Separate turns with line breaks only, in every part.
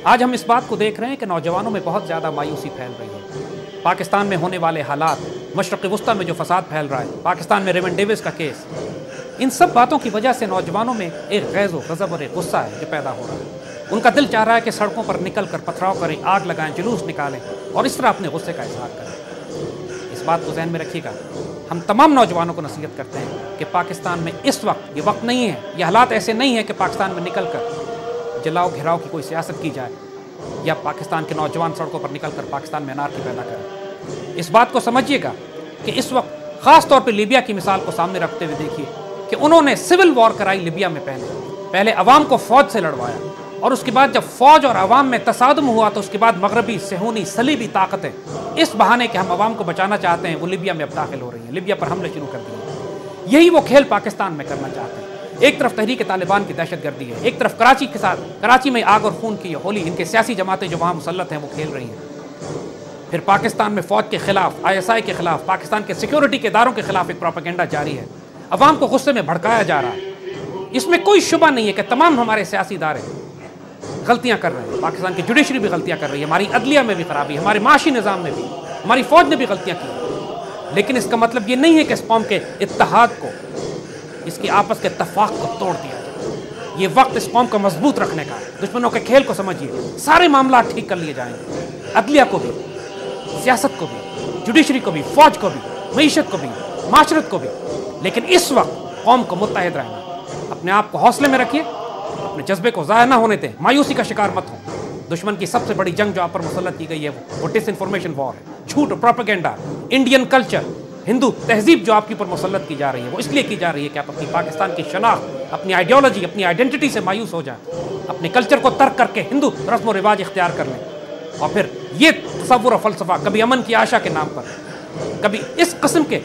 آج ہم اس بات کو دیکھ رہے ہیں کہ نوجوانوں میں بہت زیادہ مایوسی پھیل رہی ہے۔ پاکستان میں ہونے والے حالات، مشرق وسطیٰ میں جو فساد پھیل رہا ہے، پاکستان میں ریون ڈیوس کا کیس، ان سب باتوں کی وجہ سے نوجوانوں میں ایک غیظ و غضب اور ایک غصہ ہے جو پیدا ہو رہا ہے۔ ان کا دل چاہ رہا ہے کہ سڑکوں پر نکل کر پتھراؤ کریں، آگ لگائیں، جلوس نکالیں اور اس طرح اپنے غصے کا اظہار کریں۔ اس بات کو ذہن میں رکھیے گا، ہم تمام نوجوانوں کو نصیحت کرتے ہیں کہ پاکستان میں اس وقت یہ وقت نہیں ہے، یہ حالات ایسے نہیں ہیں کہ پاکستان میں نکل کر جلاؤ گھراؤ کی کوئی سیاست کی جائے یا پاکستان کے نوجوان سڑکوں پر نکل کر پاکستان میں انارکی پیدا کریں۔ اس بات کو سمجھیے گا کہ اس وقت خاص طور پہ لیبیا کی مثال کو سامنے رکھتے ہوئے دیکھیے کہ انہوں نے سول وار کرائی لیبیا میں، پہلے عوام کو فوج سے لڑوایا اور اس کے بعد جب فوج اور عوام میں تصادم ہوا تو اس کے بعد مغربی صہیونی صلیبی طاقتیں اس بہانے کہ ہم عوام کو بچانا چاہتے ہیں وہ لیبیا میں اب داخل ہو رہی ہیں، لیبیا پر حملے شروع کر دیے۔ یہی وہ کھیل پاکستان میں کرنا چاہتے ہیں۔ ایک طرف تحریک طالبان کی دہشت گردی ہے، ایک طرف کراچی کے ساتھ کراچی میں آگ اور خون کی ہولی ان کے سیاسی جماعتیں جو وہاں مسلط ہیں وہ کھیل رہی ہیں۔ پھر پاکستان میں فوج کے خلاف، ISI کے خلاف، پاکستان کے سیکیورٹی کے اداروں کے خلاف ایک پروپیگنڈا جاری ہے، عوام کو غصے میں بھڑکایا جا رہا ہے۔ اس میں کوئی شبہ نہیں ہے کہ تمام ہمارے سیاسی ادارے غلطیاں کر رہے ہیں، پاکستان کی جوڈیشری بھی غلطیاں کر رہی ہے، ہماری عدلیہ میں بھی خرابی ہے، ہمارے معاشی نظام میں بھی، ہماری فوج نے بھی غلطیاں کی، لیکن اس کا مطلب یہ نہیں ہے کہ اس قوم کے اتحاد کو، اس کی آپس کے اتفاق کو توڑ دیا جائے۔ یہ وقت اس قوم کو مضبوط رکھنے کا ہے۔ دشمنوں کے کھیل کو سمجھیے، سارے معاملات ٹھیک کر لیے جائیں گے، عدلیہ کو بھی، سیاست کو بھی، جوڈیشری کو بھی، فوج کو بھی، معیشت کو بھی، معاشرت کو بھی، لیکن اس وقت قوم کو متحد رہنا۔ اپنے آپ کو حوصلے میں رکھیے، اپنے جذبے کو ضائع نہ ہونے دیں، مایوسی کا شکار مت ہوں۔ دشمن کی سب سے بڑی جنگ جو آپ پر مسلط کی گئی ہے وہ ڈس انفارمیشن وار ہے، جھوٹ اور پروپیگنڈا۔ انڈین کلچر، ہندو تہذیب جو آپ کے اوپر مسلط کی جا رہی ہے وہ اس لیے کی جا رہی ہے کہ آپ اپنی پاکستان کی شناخت، اپنی آئیڈیالوجی، اپنی آئیڈینٹی سے مایوس ہو جائیں، اپنے کلچر کو ترک کر کے ہندو رسم و رواج اختیار کر لیں، اور پھر یہ تصور و فلسفہ کبھی امن کی آشا کے نام پر، کبھی اس قسم کے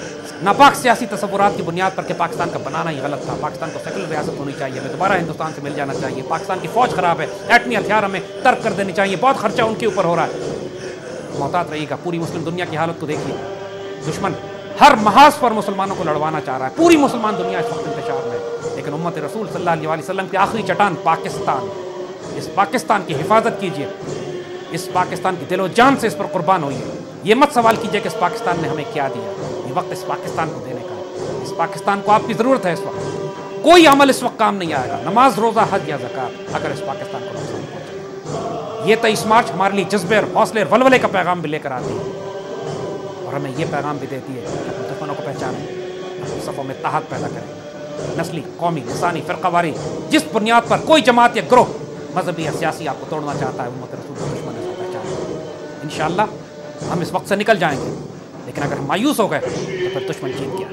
ناپاک سیاسی تصورات کی بنیاد پر کہ پاکستان کا بنانا ہی غلط تھا، پاکستان کو سیکولر ریاست ہونی چاہیے، ہمیں دوبارہ ہندوستان سے مل جانا چاہیے، پاکستان کی فوج خراب ہے، ایٹمی ہتھیار ہمیں ترک کر دینی چاہیے، بہت خرچہ ان کے اوپر ہو رہا ہے۔ محتاط رہیے گا، پوری مسلم دنیا کی حالت کو دیکھیے، دشمن ہر محاذ پر مسلمانوں کو لڑوانا چاہ رہا ہے، پوری مسلمان دنیا اس وقت انتشار میں ہے، لیکن امت رسول صلی اللہ علیہ وسلم کی آخری چٹان پاکستان، اس پاکستان کی حفاظت کیجیے، اس پاکستان کی دل و جان سے اس پر قربان ہوئیے۔ یہ مت سوال کیجیے کہ اس پاکستان نے ہمیں کیا دیا، یہ وقت اس پاکستان کو دینے کا ہے، اس پاکستان کو آپ کی ضرورت ہے۔ اس وقت کوئی عمل اس وقت کام نہیں آئے گا، نماز، روزہ، حج یا زکوٰۃ، اگر اس پاکستان کو نقصان پہنچے۔ یہ 23 مارچ ہمارے لیے جذبے اور حوصلے اور ولولے کا پیغام بھی لے کر آتی ہے، اور ہمیں یہ پیغام بھی دیتی ہے کہ اپنے دشمنوں کو پہچانیں، اپنے صفوں میں اتحاد پیدا کریں، نسلی، قومی، لسانی، فرقہ واری، جس بنیاد پر کوئی جماعت یا گروہ مذہبی یا سیاسی آپ کو توڑنا چاہتا ہے، امت رسول کا دشمن ہے، اس کو پہچانیں۔ انشاءاللہ ہم اس وقت سے نکل جائیں گے، لیکن اگر ہم مایوس ہو گئے تو پھر دشمن جیت گیا۔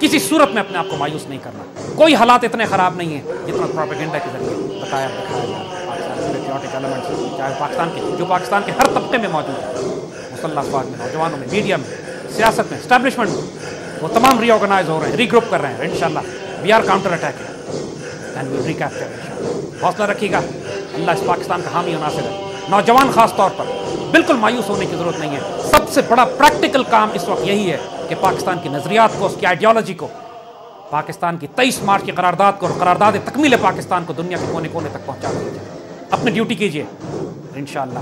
کسی صورت میں اپنے آپ کو مایوس نہیں کرنا، کوئی حالات اتنے خراب نہیں ہیں جتنا پروپیگنڈا کے ذریعے بتایا دکھایا جا رہا ہے۔ پاکستان کے پیٹریوٹک ایلیمنٹس، چاہے پاکستان کے جو پاکستان کے ہر طبقے میں موجود ہیں، مسلح افواج میں، نوجوانوں میں، میڈیا میں، سیاست میں، اسٹیبلشمنٹ میں، وہ تمام ری آرگنائز ہو رہے ہیں، ری گروپ کر رہے ہیں۔ انشاءاللہ we are counter attack and we will recapture انشاءاللہ۔ حوصلہ رکھیے گا، اللہ اس پاکستان کا حامی و ناصر ہے۔ نوجوان خاص طور پر بالکل مایوس ہونے کی ضرورت نہیں ہے۔ سب سے بڑا پریکٹیکل کام اس وقت یہی ہے کہ پاکستان کی نظریات کو، اس کی آئیڈیالوجی کو، پاکستان کی 23 مارچ کی قرارداد کو اور قرارداد تکمیل پاکستان کو دنیا کے کونے کونے تک پہنچا دیا جائے۔ اپنی ڈیوٹی کیجیے، انشاءاللہ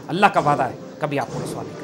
اللہ کا وعدہ ہے کبھی آپ کو رسوا نہیں کرے۔